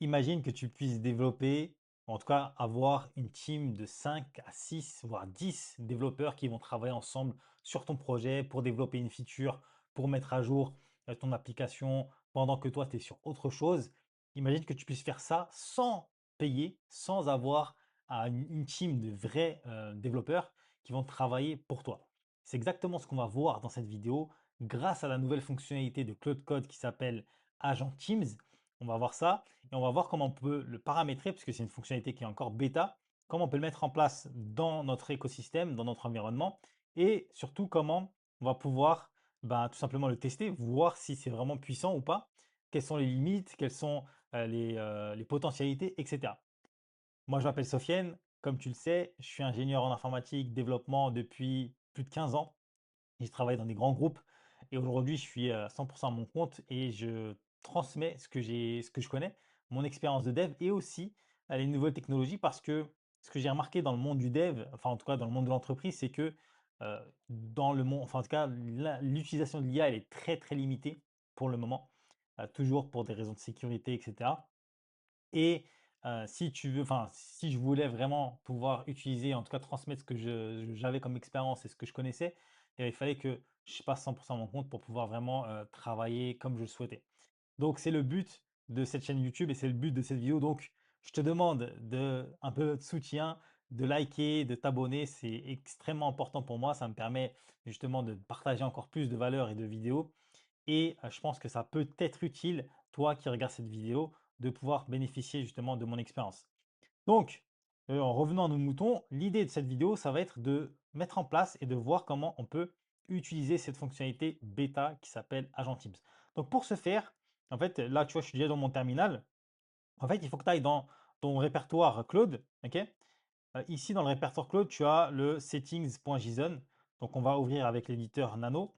Imagine que tu puisses développer, en tout cas avoir une team de 5 à 6, voire 10 développeurs qui vont travailler ensemble sur ton projet pour développer une feature, pour mettre à jour ton application pendant que toi, tu es sur autre chose. Imagine que tu puisses faire ça sans payer, sans avoir une team de vrais développeurs qui vont travailler pour toi. C'est exactement ce qu'on va voir dans cette vidéo grâce à la nouvelle fonctionnalité de Cloud Code qui s'appelle Agent Teams. On va voir ça et on va voir comment on peut le paramétrer, puisque c'est une fonctionnalité qui est encore bêta, comment on peut le mettre en place dans notre écosystème, dans notre environnement, et surtout comment on va pouvoir tout simplement le tester, voir si c'est vraiment puissant ou pas, quelles sont les limites, quelles sont les potentialités, etc. Moi, je m'appelle Sofiane, comme tu le sais, je suis ingénieur en informatique, développement depuis plus de 15 ans. Et je travaille dans des grands groupes et aujourd'hui, je suis à 100 à mon compte et je transmets ce que je connais, mon expérience de dev et aussi, les nouvelles technologies parce que ce que j'ai remarqué dans le monde du dev, enfin, en tout cas, dans le monde de l'entreprise, c'est que, heu, dans le monde enfin, en tout cas, l'utilisation de l'IA, elle est très, très limitée pour le moment, toujours pour des raisons de sécurité et cetera. Et si tu veux enfin, si je voulais vraiment pouvoir utiliser, en tout cas transmettre ce que j'avais comme expérience et ce que je connaissais, il fallait que je passe 100 à mon compte pour pouvoir vraiment, travailler comme je le souhaitais. Donc c'est le but de cette chaîne YouTube et c'est le but de cette vidéo. Donc je te demande de un peu de soutien, de liker, de t'abonner. C'est extrêmement important pour moi. Ça me permet justement de partager encore plus de valeurs et de vidéos et je pense que ça peut être utile, toi qui regardes cette vidéo, de pouvoir bénéficier justement de mon expérience. Donc, en revenant à nos moutons, l'idée de cette vidéo, ça va être de mettre en place et de voir comment on peut utiliser cette fonctionnalité bêta qui s'appelle Agent Teams. Donc pour ce faire, en fait, là, tu vois, je suis déjà dans mon terminal. En fait, il faut que tu ailles dans ton répertoire Cloud, OK? Ici, dans le répertoire Cloud, tu as le settings.json. Donc on va ouvrir avec l'éditeur Nano.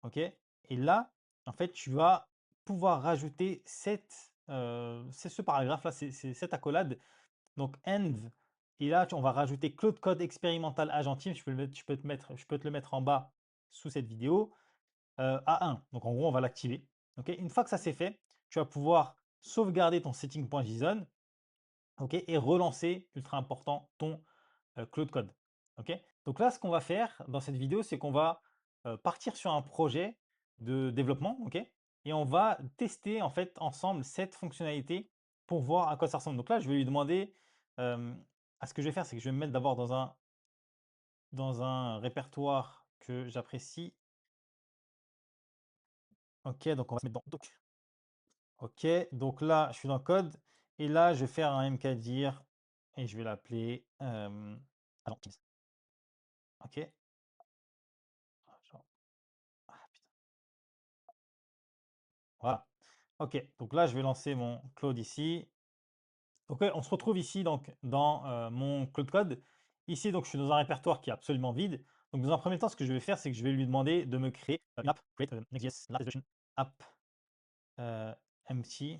OK? Et là, en fait, tu vas pouvoir rajouter c'est ce paragraphe-là, c'est cette accolade, donc end et là, on va rajouter Claude Code expérimental agent team. Je peux te le mettre en bas sous cette vidéo, A1. Donc en gros, on va l'activer. OK? Une fois que ça c'est fait, tu vas pouvoir sauvegarder ton setting.json, OK? Et relancer, ultra important, ton Claude Code. OK? Donc là, ce qu'on va faire dans cette vidéo, c'est qu'on va partir sur un projet de développement, OK? Et on va tester en fait ensemble cette fonctionnalité pour voir à quoi ça ressemble. Donc là, je vais lui demander, ce que je vais faire, c'est que je vais me mettre d'abord dans un répertoire que j'apprécie. OK, donc on va se mettre dans doc. OK, donc là, je suis dans code et là, je vais faire un mkdir et je vais l'appeler Agent Teams. OK. Ah, genre, ah, putain. Voilà. OK, donc là, je vais lancer mon Claude ici. OK, on se retrouve ici donc dans mon Claude Code. Ici, donc, je suis dans un répertoire qui est absolument vide. Donc, dans un premier temps, ce que je vais faire, c'est que je vais lui demander de me créer une app, create Next.js Last Resolution app euh, empty.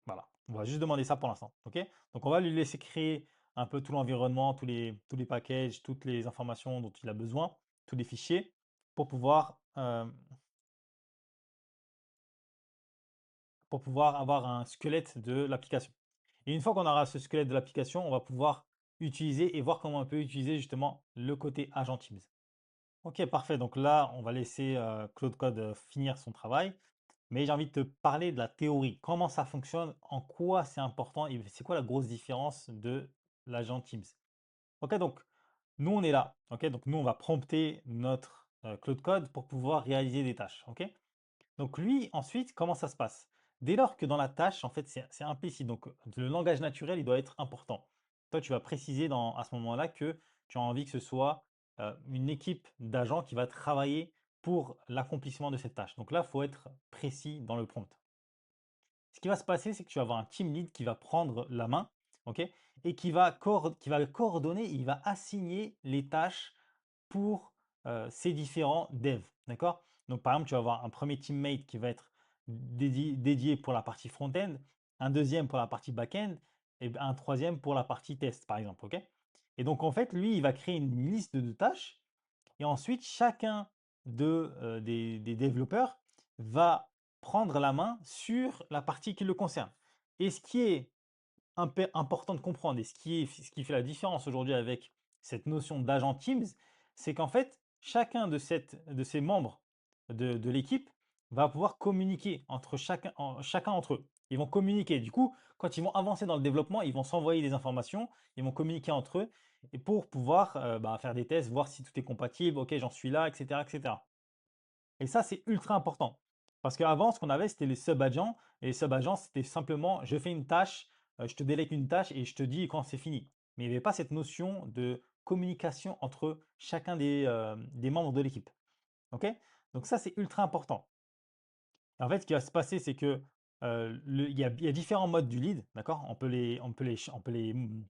Voilà, on va juste demander ça pour l'instant. OK, donc, on va lui laisser créer un peu tout l'environnement, tous les packages, toutes les informations dont il a besoin, tous les fichiers pour pouvoir avoir un squelette de l'application. Et une fois qu'on aura ce squelette de l'application, on va pouvoir utiliser et voir comment on peut utiliser justement le côté agent Teams. Ok, parfait. Donc là, on va laisser Claude Code finir son travail. Mais j'ai envie de te parler de la théorie. Comment ça fonctionne, en quoi c'est important et c'est quoi la grosse différence de l'agent Teams. Ok, donc nous, on est là. Ok, donc nous, on va prompter notre Claude Code pour pouvoir réaliser des tâches. Ok, donc lui, ensuite, comment ça se passe? Dès lors que dans la tâche, en fait, c'est implicite. Donc le langage naturel, il doit être important. Toi, tu vas préciser à ce moment-là que tu as envie que ce soit une équipe d'agents qui va travailler pour l'accomplissement de cette tâche. Donc là, il faut être précis dans le prompt. Ce qui va se passer, c'est que tu vas avoir un team lead qui va prendre la main, ok, et qui va coordonner, il va assigner les tâches pour ces différents devs, d'accord? Donc par exemple, tu vas avoir un premier teammate qui va être dédié pour la partie front-end, un deuxième pour la partie back-end et un troisième pour la partie test, par exemple, ok? Et donc en fait, lui, il va créer une liste de tâches et ensuite chacun des développeurs va prendre la main sur la partie qui le concerne. Et ce qui est important de comprendre et ce qui fait la différence aujourd'hui avec cette notion d'agent Teams, c'est qu'en fait, chacun de ces membres de l'équipe va pouvoir communiquer entre chacun entre eux. Ils vont communiquer. Du coup, quand ils vont avancer dans le développement, ils vont s'envoyer des informations, ils vont communiquer entre eux et pour pouvoir faire des tests, voir si tout est compatible, ok, j'en suis là, etc., etc. Et ça, c'est ultra important. Parce qu'avant, ce qu'on avait, c'était les sub-agents. Et les sub-agents, c'était simplement, je fais une tâche, je te délègue une tâche et je te dis quand c'est fini. Mais il n'y avait pas cette notion de communication entre chacun des membres de l'équipe. OK? Donc ça, c'est ultra important. En fait, ce qui va se passer, c'est que il y a différents modes du lead, d'accord? On peut les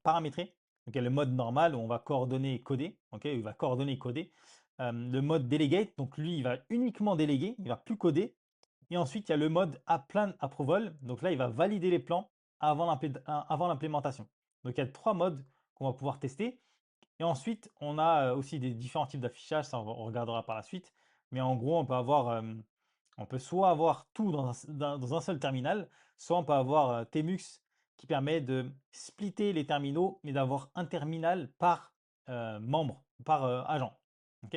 paramétrer. Donc, il y a le mode normal où on va coordonner et coder, ok? Il va coordonner et coder. Le mode delegate, donc lui, il va uniquement déléguer, il va plus coder. Et ensuite, il y a le mode plan approval. Donc là, il va valider les plans avant l'implémentation. Donc il y a trois modes qu'on va pouvoir tester. Et ensuite, on a aussi des différents types d'affichage, ça on regardera par la suite. Mais en gros, on peut soit avoir tout dans un seul terminal, soit on peut avoir Tmux qui permet de splitter les terminaux, mais d'avoir un terminal par membre, par agent. Ok.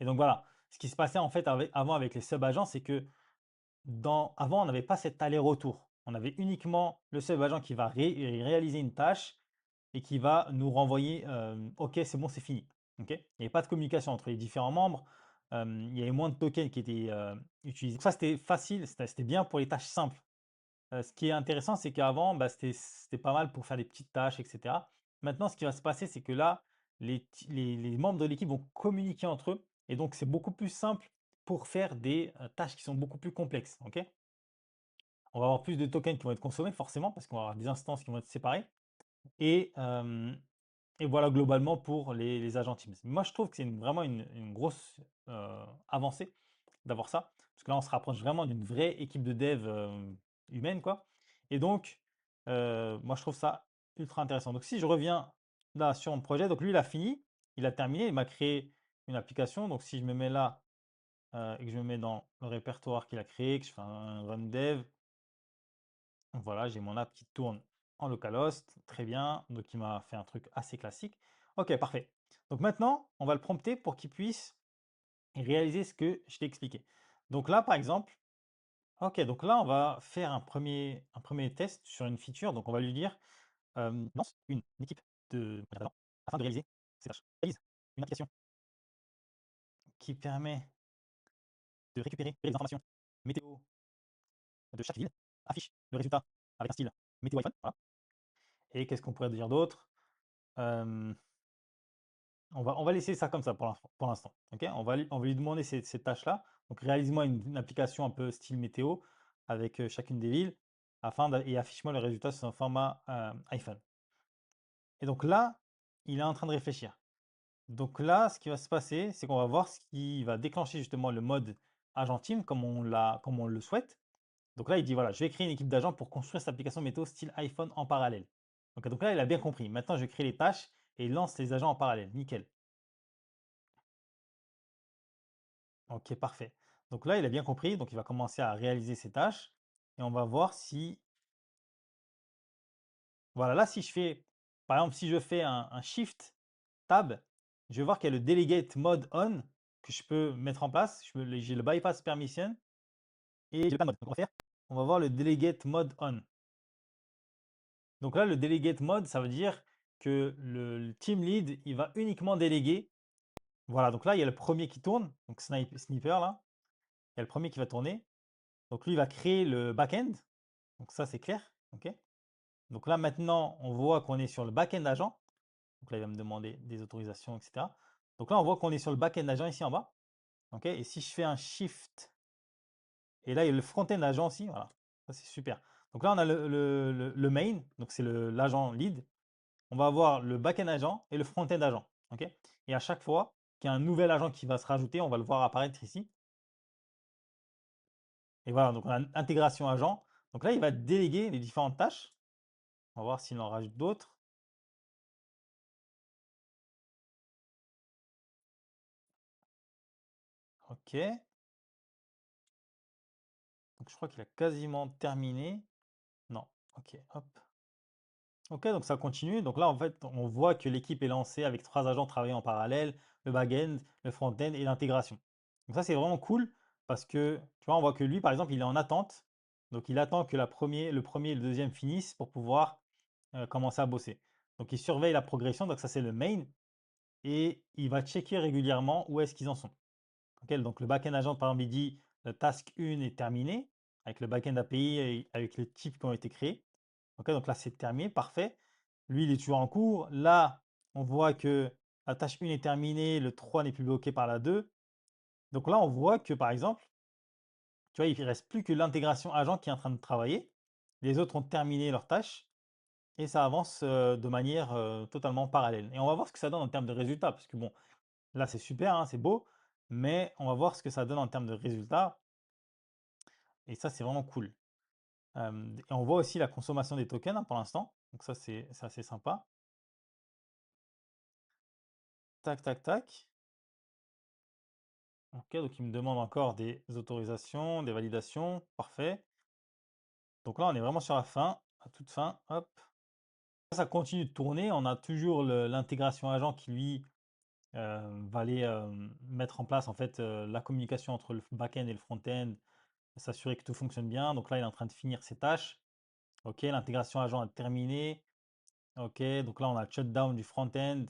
Et donc voilà, ce qui se passait en fait avant avec les sub-agents, c'est que avant, on n'avait pas cet aller-retour. On avait uniquement le sub-agent qui va réaliser une tâche et qui va nous renvoyer OK, c'est bon, c'est fini. Ok. Il n'y avait pas de communication entre les différents membres. Il y avait moins de tokens qui étaient utilisés. Donc ça, c'était facile, c'était bien pour les tâches simples. Ce qui est intéressant, c'est qu'avant, bah, c'était pas mal pour faire des petites tâches, etc. Maintenant, ce qui va se passer, c'est que là, les membres de l'équipe vont communiquer entre eux. Et donc, c'est beaucoup plus simple pour faire des tâches qui sont beaucoup plus complexes. Ok. On va avoir plus de tokens qui vont être consommés, forcément, parce qu'on va avoir des instances qui vont être séparées. Et, et voilà globalement pour les agents Teams. Moi, je trouve que c'est vraiment une grosse avancée d'avoir ça, parce que là, on se rapproche vraiment d'une vraie équipe de dev humaine, quoi. Et donc, moi, je trouve ça ultra intéressant. Donc, si je reviens là sur mon projet, donc lui, il a fini, il a terminé, il m'a créé une application. Donc, si je me mets là et que je me mets dans le répertoire qu'il a créé, que je fais un run dev, voilà, j'ai mon app qui tourne en localhost, très bien. Donc, il m'a fait un truc assez classique. Ok, parfait. Donc maintenant, on va le prompter pour qu'il puisse réaliser ce que je t'ai expliqué. Donc là, par exemple, ok, donc là, on va faire un premier test sur une feature. Donc, on va lui dire, lance une équipe d'agents afin de réaliser ces tâches. Réalise une application qui permet de récupérer les informations météo de chaque ville, affiche le résultat avec un style météo iPhone. Voilà. Et qu'est-ce qu'on pourrait dire d'autre? Euh, on va laisser ça comme ça pour l'instant. Ok. On va lui demander ces tâches-là. Donc, réalise-moi une application un peu style météo avec chacune des villes et affiche-moi le résultat sur un format iPhone. Et donc là, il est en train de réfléchir. Donc là, ce qui va se passer, c'est qu'on va voir ce qui va déclencher justement le mode agent team comme on le souhaite. Donc là, il dit voilà, je vais créer une équipe d'agents pour construire cette application météo style iPhone en parallèle. Donc là, il a bien compris. Maintenant, je crée les tâches et il lance les agents en parallèle. Nickel. Ok, parfait. Donc là, il a bien compris. Donc il va commencer à réaliser ses tâches et on va voir si, voilà, là, si je fais, par exemple, si je fais un Shift Tab, je vais voir qu'il y a le Delegate Mode On que je peux mettre en place. J'ai le Bypass Permission et j'ai le Plan Mode. Donc on va voir le Delegate Mode On. Donc là, le Delegate Mode, ça veut dire que le Team Lead, il va uniquement déléguer. Voilà, donc là, il y a le premier qui tourne, donc Sniper là. Il y a le premier qui va tourner. Donc lui, il va créer le back-end. Donc ça, c'est clair. Ok. Donc là, maintenant, on voit qu'on est sur le back-end agent. Donc là, il va me demander des autorisations, etc. Donc là, on voit qu'on est sur le back-end agent ici en bas. Ok. Et si je fais un shift, et là, il y a le front-end agent aussi. Voilà. Ça, c'est super. Donc là, on a le main. Donc c'est l'agent lead. On va avoir le back-end agent et le front-end agent. Ok. Et à chaque fois qu'il y a un nouvel agent qui va se rajouter, on va le voir apparaître ici. Et voilà, donc on a une intégration agent. Donc là, il va déléguer les différentes tâches. On va voir s'il en rajoute d'autres. Ok. Donc je crois qu'il a quasiment terminé. Non. OK, hop. OK, donc ça continue. Donc là, en fait, on voit que l'équipe est lancée avec 3 agents travaillant en parallèle, le back-end, le front-end et l'intégration. Donc ça, c'est vraiment cool parce que, tu vois, on voit que lui, par exemple, il est en attente. Donc il attend que le premier et le deuxième finissent pour pouvoir commencer à bosser. Donc il surveille la progression. Donc ça, c'est le main. Et il va checker régulièrement où est-ce qu'ils en sont. OK, donc le back-end agent, par exemple, il dit le task 1 est terminé avec le back-end API et avec les types qui ont été créés. OK, donc là, c'est terminé, parfait. Lui, il est toujours en cours. Là, on voit que la tâche 1 est terminée, le 3 n'est plus bloqué par la 2. Donc là, on voit que, par exemple, tu vois, il ne reste plus que l'intégration agent qui est en train de travailler. Les autres ont terminé leur tâche et ça avance de manière totalement parallèle. Et on va voir ce que ça donne en termes de résultats, parce que bon, là, c'est super, hein, c'est beau, mais on va voir ce que ça donne en termes de résultats. Et ça, c'est vraiment cool. Et on voit aussi la consommation des tokens hein, pour l'instant. Donc ça, c'est assez sympa. Tac, tac, tac. OK, donc il me demande encore des autorisations, des validations. Parfait. Donc là, on est vraiment sur la fin, à toute fin. Hop. Ça continue de tourner. On a toujours l'intégration agent qui, lui, va aller mettre en place en fait la communication entre le back-end et le front-end, s'assurer que tout fonctionne bien. Donc là, il est en train de finir ses tâches. OK, l'intégration agent est terminée. OK, donc là, on a le shutdown du front-end.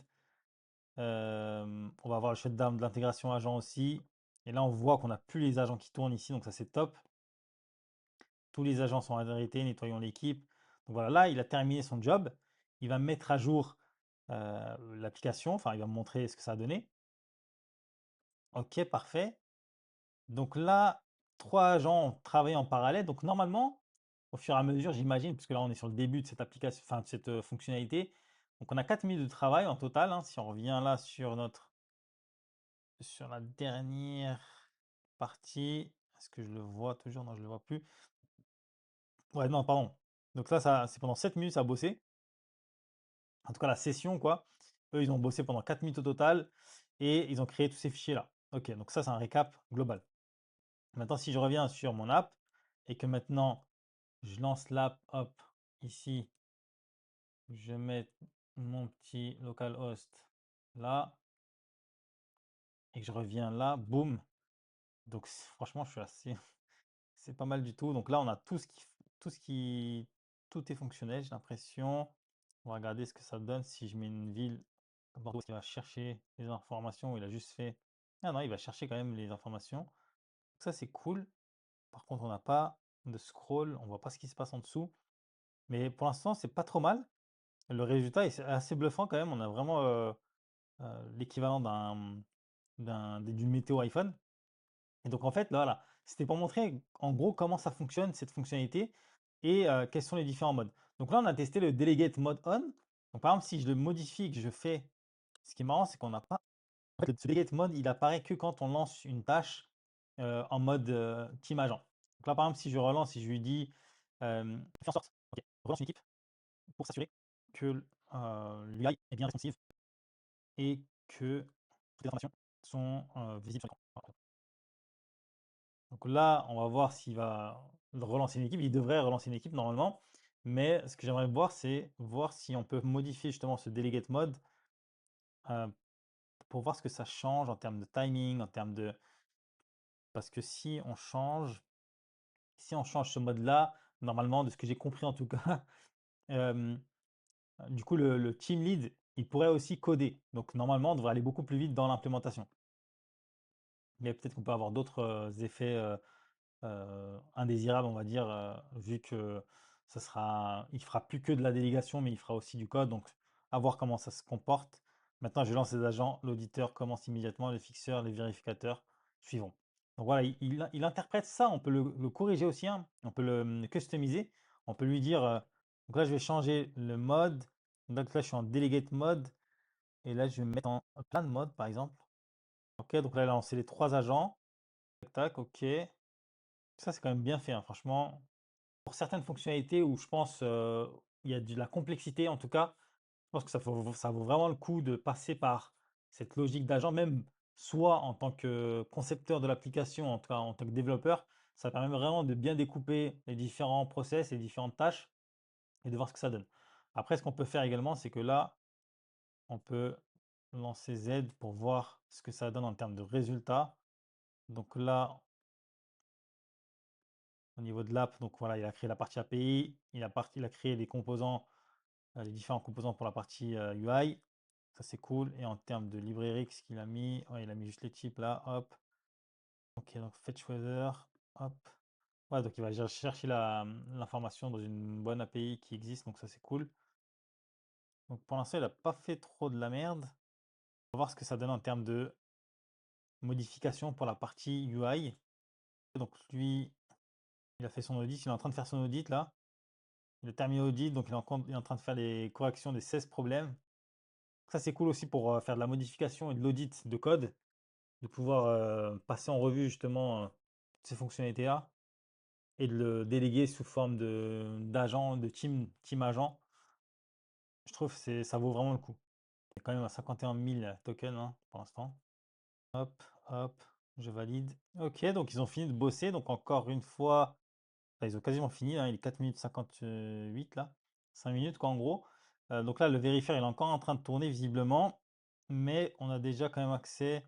On va avoir le shutdown de l'intégration agent aussi. Et là, on voit qu'on n'a plus les agents qui tournent ici, donc ça, c'est top. Tous les agents sont arrêtés, nettoyons l'équipe. Donc voilà, là, il a terminé son job. Il va mettre à jour l'application, enfin, il va me montrer ce que ça a donné. OK, parfait. Donc là, 3 agents travaillent en parallèle. Donc normalement, au fur et à mesure, j'imagine, puisque là, on est sur le début de cette application, enfin, de cette fonctionnalité. Donc on a 4 minutes de travail en total, hein, si on revient là sur la dernière partie. Est-ce que je le vois toujours? Non, je ne le vois plus. Ouais, non, pardon. Donc là, c'est pendant 7 minutes à bosser. En tout cas, la session, quoi. Eux, ils ont bossé pendant 4 minutes au total et ils ont créé tous ces fichiers-là. Ok, donc ça, c'est un récap global. Maintenant, si je reviens sur mon app et que maintenant, je lance l'app, hop, ici, je mets mon petit localhost là et que je reviens là, boum. Donc, franchement, je suis assez, c'est pas mal du tout. Donc là, on a tout ce qui, tout est fonctionnel, j'ai l'impression. On va regarder ce que ça donne si je mets une ville comme Bordeaux, est-ce qu'il va chercher les informations ou il a juste fait. Ah non, il va chercher quand même les informations. Donc ça, c'est cool. Par contre, on n'a pas de scroll, on voit pas ce qui se passe en dessous. Mais pour l'instant, c'est pas trop mal. Le résultat est assez bluffant quand même. On a vraiment l'équivalent d'une météo iPhone. Et donc en fait, là, voilà, c'était pour montrer en gros comment ça fonctionne, cette fonctionnalité, et quels sont les différents modes. Donc là, on a testé le Delegate Mode On. Donc par exemple, si je le modifie et que je fais, ce qui est marrant, c'est qu'on n'a pas, en fait, le Delegate Mode, il apparaît que quand on lance une tâche en mode Team Agent. Donc là, par exemple, si je relance, si je lui dis, fais en sorte, ok, relance une équipe pour s'assurer que l'UI est bien responsive et que toutes les informations sont visibles sur l'écran. Donc là, on va voir s'il va relancer une équipe. Il devrait relancer une équipe normalement. Mais ce que j'aimerais voir, c'est voir si on peut modifier justement ce delegate mode euh, pour voir ce que ça change en termes de timing, en termes de. Parce que si on change ce mode-là, normalement, de ce que j'ai compris en tout cas, euh, du coup, le team lead, il pourrait aussi coder. Donc normalement, on devrait aller beaucoup plus vite dans l'implémentation. Mais peut-être qu'on peut avoir d'autres effets indésirable, on va dire, vu que il fera plus que de la délégation, mais il fera aussi du code. Donc, à voir comment ça se comporte. Maintenant, je lance les agents, l'auditeur commence immédiatement, les fixeurs, les vérificateurs suivront. Donc voilà, il interprète ça, on peut le corriger aussi, hein. On peut le customiser. On peut lui dire, donc là, je vais changer le mode. Donc là, je suis en delegate mode. Et là, je vais me mettre en plein de mode, par exemple. Ok, donc là, il a lancé les 3 agents. Tac, tac, ok. Ça, c'est quand même bien fait, hein, franchement. Pour certaines fonctionnalités où je pense, il y a de la complexité en tout cas, je pense que ça vaut vraiment le coup de passer par cette logique d'agent, même soit en tant que concepteur de l'application, en tout cas en tant que développeur, Ça permet vraiment de bien découper les différents process, les différentes tâches et de voir ce que ça donne. Après, ce qu'on peut faire également, c'est que là, on peut lancer Z pour voir ce que ça donne en termes de résultats. Donc là, au niveau de l'app, donc voilà, il a créé la partie API, il a créé les composants, les différents composants pour la partie UI. Ça, c'est cool. Et en termes de librairie, ce qu'il a mis? Ouais, il a mis juste les types là, hop. Ok, donc fetch weather, hop. Ouais, donc il va chercher l'information dans une bonne API qui existe, donc ça c'est cool. Donc pour l'instant, il n'a pas fait trop de la merde. On va voir ce que ça donne en termes de modification pour la partie UI. Donc lui, il a fait son audit, il est en train de faire son audit là. Il a terminé l'audit, donc il est en train de faire les corrections des 16 problèmes. Ça c'est cool aussi pour faire de la modification et de l'audit de code, de pouvoir passer en revue justement toutes ces fonctionnalités-là et de le déléguer sous forme d'agent, de team agent. Je trouve que ça vaut vraiment le coup. Il est quand même à 51 000 tokens hein, pour l'instant. Hop, hop, je valide. Ok, donc ils ont fini de bosser. Donc encore une fois, enfin, ils ont quasiment fini. Hein, il est 4 minutes 58 là. 5 minutes quoi en gros. Donc là, le vérifieur, il est encore en train de tourner visiblement. Mais on a déjà quand même accès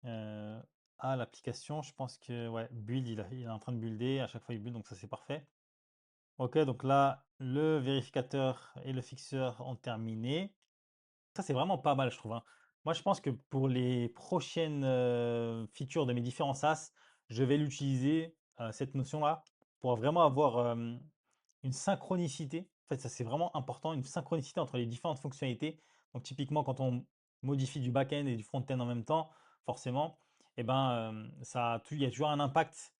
euh, à l'application. Je pense que, ouais, build, il est en train de builder. À chaque fois, il build, donc ça c'est parfait. Ok, donc là, le vérificateur et le fixeur ont terminé. Ça, c'est vraiment pas mal, je trouve, hein. Moi, je pense que pour les prochaines features de mes différents SaaS, je vais l'utiliser, cette notion-là, pour vraiment avoir une synchronicité. En fait, ça, c'est vraiment important, une synchronicité entre les différentes fonctionnalités. Donc, typiquement, quand on modifie du back-end et du front-end en même temps, forcément, eh ben, il y a toujours un impact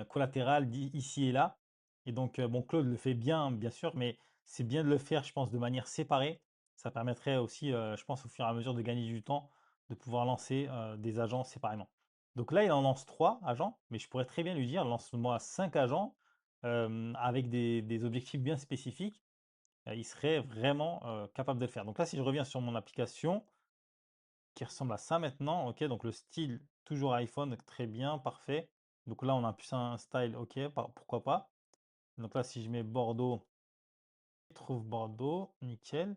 collatéral ici et là. Et donc, bon, Claude le fait bien, bien sûr, mais c'est bien de le faire, je pense, de manière séparée. Ça permettrait aussi, je pense, au fur et à mesure de gagner du temps, de pouvoir lancer des agents séparément. Donc là, il en lance 3 agents, mais je pourrais très bien lui dire, lance-moi 5 agents avec des objectifs bien spécifiques. Il serait vraiment capable de le faire. Donc là, si je reviens sur mon application, qui ressemble à ça maintenant, ok, donc le style, toujours iPhone, très bien, parfait. Donc là, on a plus un style, ok, pourquoi pas. Donc là, si je mets Bordeaux, trouve Bordeaux, nickel.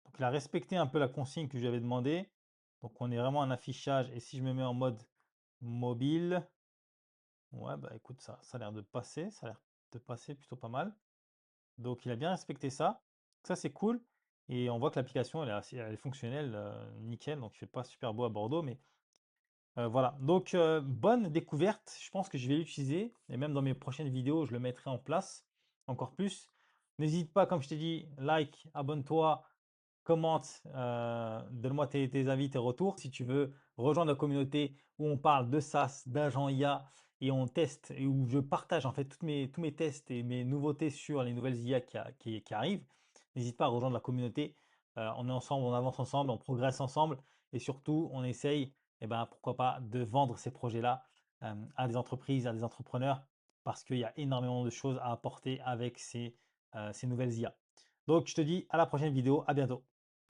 Donc il a respecté un peu la consigne que j'avais demandé. Donc on est vraiment un affichage. Et si je me mets en mode mobile, ouais, bah écoute, ça a l'air de passer. Ça a l'air de passer plutôt pas mal. Donc il a bien respecté ça. Ça c'est cool. Et on voit que l'application elle est fonctionnelle, nickel. Donc il fait pas super beau à Bordeaux, mais voilà. Donc bonne découverte. Je pense que je vais l'utiliser. Et même dans mes prochaines vidéos, je le mettrai en place encore plus. N'hésite pas, comme je t'ai dit, like, abonne-toi, commente, donne-moi tes avis, tes retours. Si tu veux rejoindre la communauté où on parle de SaaS, d'agents IA et on teste et où je partage en fait tous mes tests et mes nouveautés sur les nouvelles IA qui arrivent, n'hésite pas à rejoindre la communauté. On est ensemble, on avance ensemble, on progresse ensemble et surtout on essaye, eh ben, pourquoi pas, de vendre ces projets-là à des entreprises, à des entrepreneurs parce qu'il y a énormément de choses à apporter avec ces nouvelles IA. Donc je te dis à la prochaine vidéo, à bientôt.